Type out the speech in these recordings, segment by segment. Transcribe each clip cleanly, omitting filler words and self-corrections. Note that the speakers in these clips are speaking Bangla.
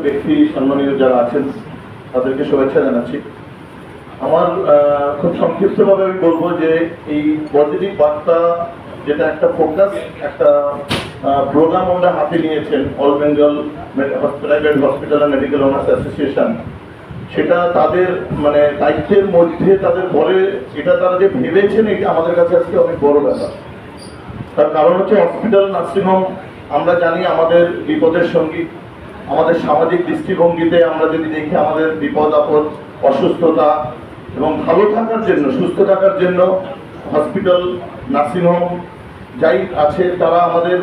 ব্যক্তি সম্মানীয় যারা আছেন তাদেরকে শুভেচ্ছা জানাচ্ছি। আমার খুব সংক্ষিপ্তভাবে আমি বলবো যে এই পজিটিভ বার্তা যেটা একটা ফোকাস একটা প্রোগ্রাম আমরা হাতে নিয়েছেন all Bengal private hospital and medical owners association, সেটা তাদের মানে দায়িত্বের মধ্যে তাদের পরে এটা তারা যে ভেবেছেন এটা আমাদের কাছে আজকে অনেক বড় ব্যাপার। তার কারণ হচ্ছে হসপিটাল নার্সিংহোম আমরা জানি আমাদের বিপদের সঙ্গী। আমাদের সামাজিক দৃষ্টিভঙ্গিতে আমরা যদি দেখি আমাদের বিপদ আপদ অসুস্থতা এবং ভালো থাকার জন্য সুস্থ থাকার জন্য হসপিটাল নার্সিংহোম যাই আছে তারা আমাদের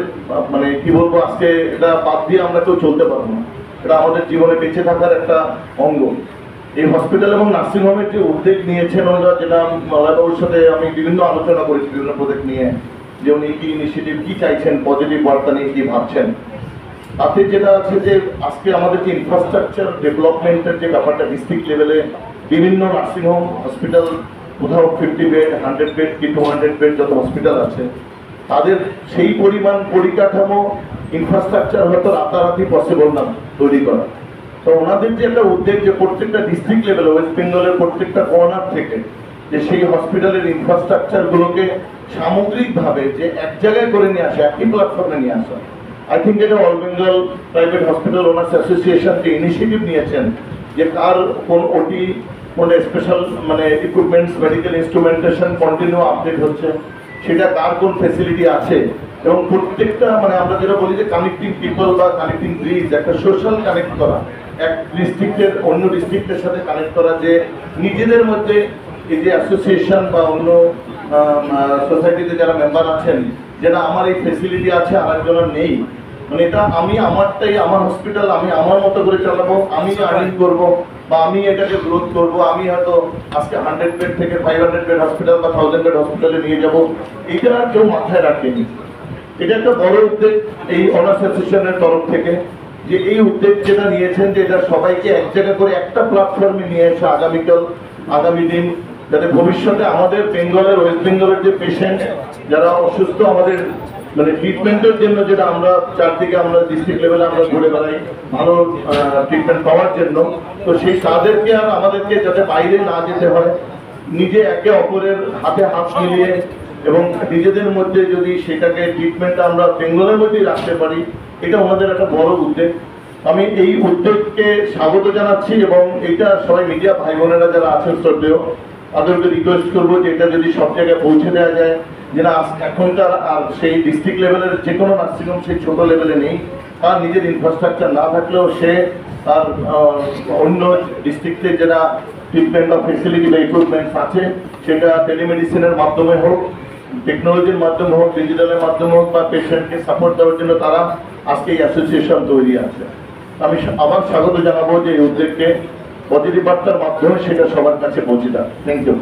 মানে কি বলবো আজকে এটা বাদ দিয়ে আমরা কেউ চলতে পারবো না। এটা আমাদের জীবনে বেঁচে থাকার একটা অঙ্গ। এই হসপিটাল এবং নার্সিংহোমের যে উদ্যোগ নিয়েছেন ওরা, যেটা মলয়বাবুর সাথে আমি বিভিন্ন আলোচনা করেছি বিভিন্ন প্রজেক্ট নিয়ে, যে উনি কি ইনিশিয়েটিভ কি চাইছেন, পজিটিভ বার্তা নিয়ে কি ভাবছেন। তাতে যেটা আছে যে আজকে আমাদের যে ইনফ্রাস্ট্রাকচার ডেভেলপমেন্টের যে ব্যাপারটা ডিস্ট্রিক্ট লেভেলে বিভিন্ন নার্সিংহোম হসপিটাল কোথাও 50 বেড 100 বেড কি 200 বেড যত হসপিটাল আছে তাদের সেই পরিমাণ পরিকাঠামো ইনফ্রাস্ট্রাকচার হয়তো রাতারাতি পসিবল না তৈরি করা। তো ওনাদের যে একটা উদ্যোগ যে প্রত্যেকটা ডিস্ট্রিক্ট লেভেলে ওয়েস্ট বেঙ্গলের প্রত্যেকটা কর্নার থেকে যে সেই হসপিটালের ইনফ্রাস্ট্রাকচারগুলোকে সামগ্রিকভাবে যে এক জায়গায় করে নিয়ে আসা, একই প্ল্যাটফর্মে নিয়ে আসা। আই থিঙ্ক এটা all Bengal private hospital owners association যে ইনিশিয়েটিভ নিয়েছেন যে কার কোন ওটি কোন স্পেশাল মানে equipments medical instrumentation continue update হচ্ছে, সেটা কার কোন ফেসিলিটি আছে এবং প্রত্যেকটা মানে আমরা যেটা বলি যে কানেক্টিং পিপল বা কানেক্টিং ব্রিজ, একটা সোশ্যাল কানেক্ট করা, এক ডিস্ট্রিক্টের অন্য ডিস্ট্রিক্টের সাথে কানেক্ট করা, যে নিজেদের মধ্যে এই যে অ্যাসোসিয়েশন বা অন্য সোসাইটিতে যারা মেম্বার আছেন যেটা আমার এই ফেসিলিটি আছে আরেকজনের নেই, মানে এটা আমি আমারটাই আমার হসপিটাল আমি আমার মতো করে চালাবো, আমি আর্নিং করবো বা আমি এটাকে গ্রোথ করবো, আমি হয়তো আজকে 100 বেড থেকে 500 বেড হসপিটাল বা 1000 বেড হসপিটালে নিয়ে যাবো, এইটা আর কেউ মাথায় রাখেনি। এটা একটা বড় উদ্যোগ এই অনার্স অ্যাসোসিয়েশনের তরফ থেকে, যে এই উদ্যোগ যেটা নিয়েছেন যে এটা সবাইকে এক জায়গা করে একটা প্ল্যাটফর্মে নিয়ে এসে আগামী দিন যাতে ভবিষ্যতে আমাদের বেঙ্গলের ওয়েস্ট বেঙ্গলের যে পেশেন্ট যারা অসুস্থ আমাদের মানে ট্রিটমেন্টের জন্য যেটা আমরা চারদিকে আমরা ডিস্ট্রিক্ট লেভেলে আমরা ঘুরে বেড়াই ভালো ট্রিটমেন্ট পাওয়ার জন্য, তো সেই তাদেরকে আর আমাদেরকে যাতে বাইরে না যেতে হয়, নিজে একে অপরের হাতে হাত মিলিয়ে এবং নিজেদের মধ্যে যদি সেটাকে ট্রিটমেন্টটা আমরা বেঙ্গলের মধ্যেই রাখতে পারি, এটা আমাদের একটা বড় উদ্যোগ। আমি এই উদ্যোগকে স্বাগত জানাচ্ছি এবং এটা সবাই মিডিয়া ভাই বোনেরা যারা আছেন শ্রদ্ধেয় তাদেরকে রিকোয়েস্ট করবো যে এটা যদি সব জায়গায় পৌঁছে দেওয়া যায়, যে না এখনকার আর সেই ডিস্ট্রিক্ট লেভেলের যে কোনো নার্সিংহোম সেই ছোট লেভেলে নেই, তার নিজের ইনফ্রাস্ট্রাকচার না থাকলেও সে তার অন্য ডিস্ট্রিক্টে যেটা ট্রিটমেন্ট বা ফেসিলিটি বা ইকুইপমেন্টস আছে সেটা টেলিমেডিসিনের মাধ্যমে হোক, টেকনোলজির মাধ্যমে হোক, ডিজিটালের মাধ্যমে হোক বা পেশেন্টকে সাপোর্ট দেওয়ার জন্য তারা আজকে এই অ্যাসোসিয়েশন তৈরি আছে। আমি আবার স্বাগত জানাবো যে এই উদ্যোগকে পজিটিভ বার্তার মাধ্যমে সেটা সবার কাছে পৌঁছে দেয়। Thank you.